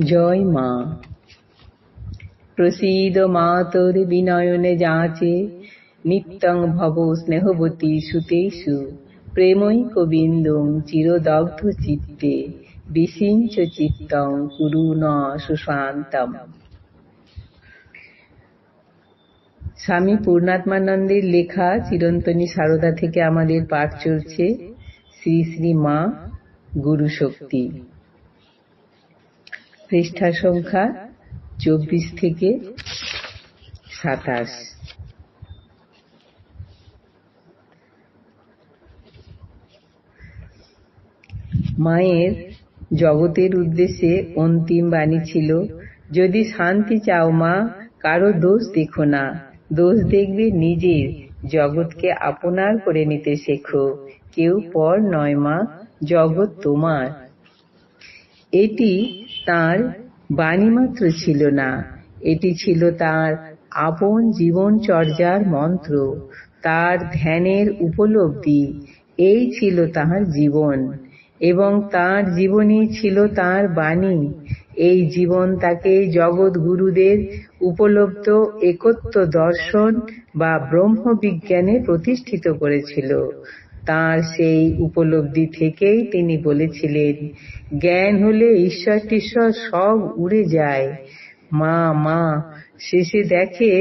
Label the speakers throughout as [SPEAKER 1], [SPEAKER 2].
[SPEAKER 1] জয় মা। প্রসীদ মাতর বিনয়নে যাচে, নিত্যং ভব স্নেহবতী সুতেষু, প্রেমৈক বিন্দুং চিরদগ্ধ চিত্তে, বিসিঞ্চ চিত্তং কুরু ন সুশান্তম। স্বামী পূর্ণাত্মানন্দের লেখা চিরন্তনী সারদা থেকে আমাদের পাঠ চলছে শ্রী শ্রী মা গুরু শক্তি, পৃষ্ঠা সংখ্যা 24 থেকে 27। মায়ের জগতের উদ্দেশ্যে অন্তিম বাণী ছিল, যদি শান্তি চাও মা, কারো দোষ দেখো না, দোষ দেখবে নিজের। জগৎকে আপনার করে নিতে শেখো, কেউ পর নয় মা, জগৎ তোমার। এটি তাঁর বাণী মাত্র ছিল না, এটি ছিল তাঁর আপন জীবনচর্যার মন্ত্র, তার ধ্যানের উপলব্ধি। এই ছিল তাঁর জীবন এবং তাঁর জীবনই ছিল তাঁর বাণী। এই জীবন তাকে জগৎ গুরুদের উপলব্ধ একত্ব দর্শন বা ব্রহ্মবিজ্ঞানে প্রতিষ্ঠিত করেছিল। তাঁর সেই উপলব্ধি থেকেই তিনি বলেছিলেন, জ্ঞান হলে ঈশ্বর টিশ্বর সব উড়ে যায়। মা মা শেষে দেখে,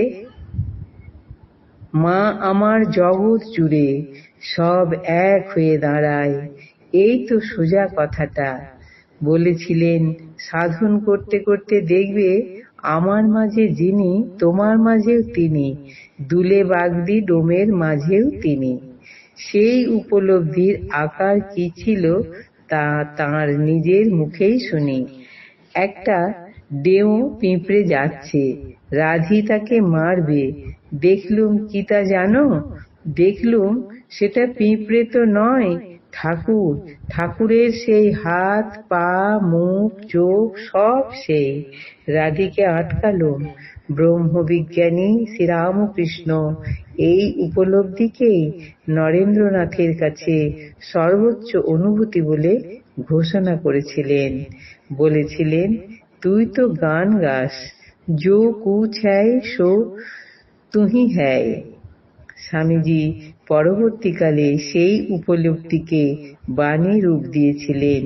[SPEAKER 1] মা আমার জগৎ জুড়ে সব এক হয়ে দাঁড়ায়। এই তো সোজা কথাটা বলেছিলেন, সাধন করতে করতে দেখবে আমার মাঝে যিনি, তোমার মাঝেও তিনি, দুলে বাগদি ডোমের মাঝেও তিনি। সেই উপলব্ধির আকার কি ছিল তা তাঁর নিজের মুখেই শুনি। একটা ডেও পিঁপড়ে যাচ্ছে, রাধি তাকে মারবে। দেখলুম কি তা জানো? দেখলুম সেটা পিঁপড়ে তো নয়, ঠাকুর। ঠাকুরের সেই হাত, পা, মুখ, চোখ সব সেই। রাধিকে আটকালুম। ব্রহ্মবিজ্ঞানী শ্রীরামকৃষ্ণ এই উপলব্ধিকেই নরেন্দ্রনাথের কাছে সর্বোচ্চ অনুভূতি বলে ঘোষণা করেছিলেন। বলেছিলেন, তুই তো গান গাস, जो कुछ है सो তুহি হ্যায়। স্বামীজি পরবর্তীকালে সেই উপলব্ধিকে বাণী রূপ দিয়েছিলেন।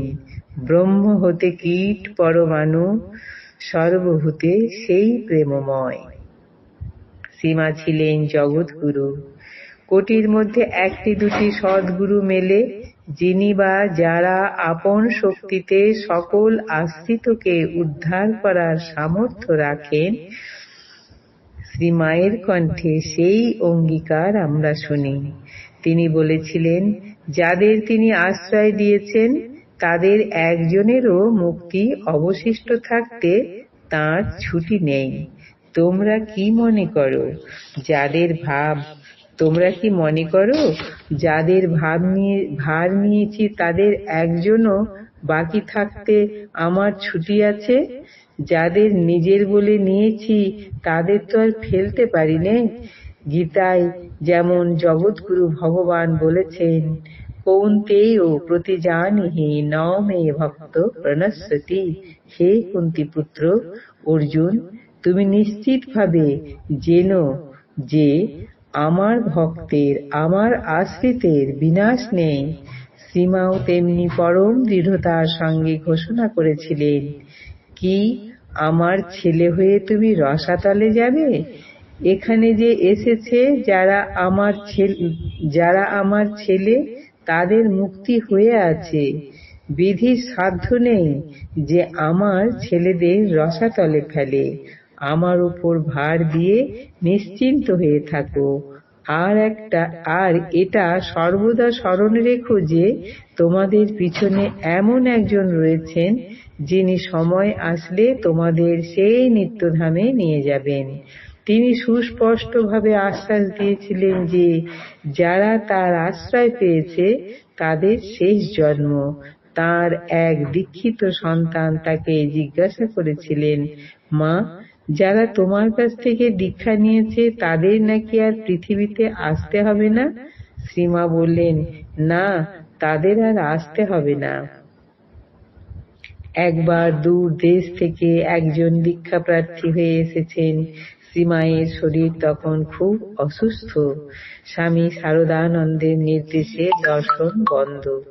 [SPEAKER 1] ব্রহ্ম হতে কীট পরমাণু, সর্বভূতে সেই প্রেমময়। শ্রীমা ছিলেন জগৎগুরু। কোটির মধ্যে একটি দুটি সদ্গুরু মেলে, যিনি বা যারা আপন শক্তিতে সকল আশ্রিতকে উদ্ধার করার সামর্থ্য রাখেন। শ্রীমায়ের কণ্ঠে সেই অঙ্গীকার আমরা শুনি। তিনি বলেছিলেন, যাদের তিনি আশ্রয় দিয়েছেন তাদের একজনেরও মুক্তি অবশিষ্ট থাকতে তাঁর ছুটি নেই। তোমরা কি মনে করো যাদের ভার নিয়েছি তাদের একজনও বাকি থাকতে আমার ছুটি আছে? যাদের নিজের বলে নিয়েছি তাদের তো আর ফেলতে পারি নে। গীতায় যেমন জগৎগুরু ভগবান বলেছেন, কৌন্তেয় প্রতিজানিহি ন মে ভক্ত প্রণশ্যতি। হে কুন্তি পুত্র অর্জুন, তুমি নিশ্চিতভাবে জেনো যে আমার ভক্তের, আমার আশ্রিতের বিনাশ নেই। শ্রীমাও তেমনি পরম দৃঢ়তার সঙ্গে ঘোষণা করেছিলেন, কি আমার ছেলে হয়ে তুমি রসাতলে যাবে? এখানে যে এসেছে যারা আমার ছেলে, তাদের মুক্তি হয়ে আছে। বিধির সাধ্য নেই যে আমার ছেলেদের রসাতলে ফেলে। আমার উপর ভার দিয়ে নিশ্চিন্ত হয়ে থাকো। আর এটা সর্বদা স্মরণে রেখো যে তোমাদের পিছনে এমন একজন রয়েছেন, যিনি সময় আসলে তোমাদের সেই নিত্যধামে নিয়ে যাবেন। তিনি সুস্পষ্টভাবে আশ্বাস দিয়েছিলেন যে যারা তার আশ্রয় পেয়েছে তাদের শেষ জন্ম। তার এক দীক্ষিত সন্তান তাকে জিজ্ঞাসা করেছিলেন, মা, যারা তোমার কাছ থেকে দীক্ষা নিয়েছে তাদের নাকি আর পৃথিবীতে আসতে হবে না? শ্রীমা বললেন, না, তাদের আর আসতে হবে না। একবার দূর দেশ থেকে একজন দীক্ষা প্রার্থী হয়ে এসেছেন। শ্রীমায়ের শরীর তখন খুব অসুস্থ। স্বামী শারদানন্দের নির্দেশে দর্শন বন্ধ।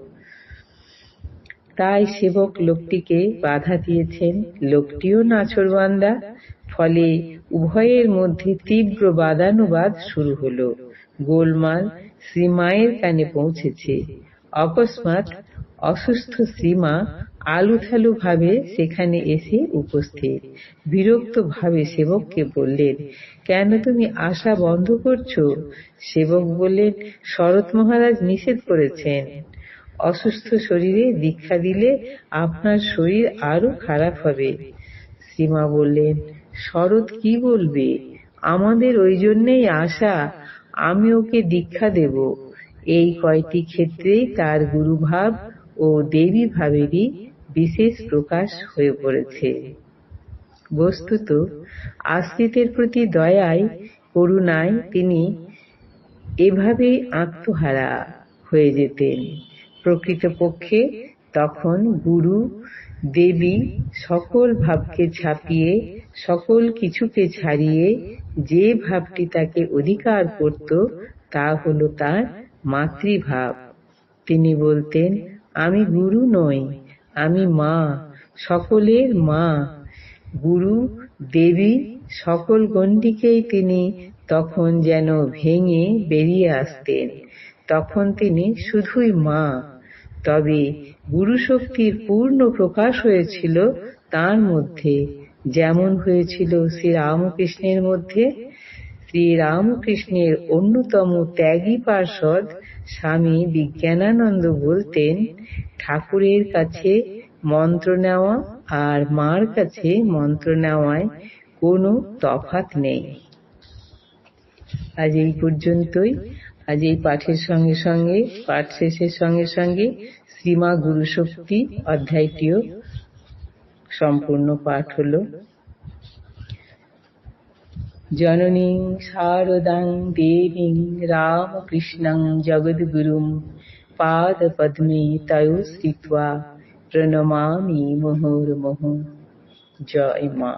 [SPEAKER 1] তাই সেবক লোকটিকে বাধা দিয়েছেন। লোকটিও নাছোড়বান্দা। ফলে উভয়ের মধ্যে তীব্র বাদানুবাদ শুরু হলো। গোলমাল শ্রীমায়ের কানে পৌঁছেছে। অকস্মাৎ অসুস্থ শ্রীমা আলুথালু ভাবে সেখানে এসে উপস্থিত। বিরক্ত ভাবে সেবককে বললেন, কেন তুমি আসা বন্ধ করছো? সেবক বললেন, শরৎ মহারাজ নিষেধ করেছেন। অসুস্থ শরীরে দীক্ষা দিলে আপনার শরীর আরো খারাপ হবে। শ্রীমা বললেন, শরৎ কি বলবে? আমাদের ওই জন্যেই আসা, আমি ওকে দীক্ষা দেব। এই কয়টি ক্ষেত্রেই তার গুরুভাব ও দেবী ভাবেরই বিশেষ প্রকাশ হয়ে পড়েছে। বস্তুত আশ্রিতের প্রতি দয়ায়, করুণায় তিনি এভাবেই আত্মহারা হয়ে যেতেন। প্রকৃতপক্ষে তখন গুরু দেবী সকল ভাবকে ছাপিয়ে, সকল কিছুকে ছাড়িয়ে যে ভাবটি তাকে অধিকার করত তা হল তার মাতৃভাব। তিনি বলতেন, আমি গুরু নই, আমি মা, সকলের মা। গুরু দেবী সকল গণ্ডিকেই তিনি তখন যেন ভেঙে বেরিয়ে আসতেন। তখন তিনি শুধুই মা। তবে গুরু শক্তির পূর্ণ প্রকাশ হয়েছিল তার মধ্যে, যেমন হয়েছিল শ্রীরামকৃষ্ণের মধ্যে। শ্রীরামকৃষ্ণের অন্যতম ত্যাগী পার্ষদ স্বামী বিজ্ঞানানন্দ বলতেন, ঠাকুরের কাছে মন্ত্র নেওয়া আর মার কাছে মন্ত্র নেওয়ায় কোনো তফাৎ নেই। আজ এই পর্যন্তই। আজ এই পাঠের সঙ্গে সঙ্গে, পাঠ শেষের সঙ্গে সঙ্গে শ্রীমা গুরু শক্তি অধ্যায়টিও সম্পূর্ণ পাঠ হল। জননীং শারদাং দেবীং রামকৃষ্ণং জগদ্গুরুং পাদপদ্মে তয়ো স্থিত্বা প্রণমামি মুহুর্মুহুঃ। জয় মা।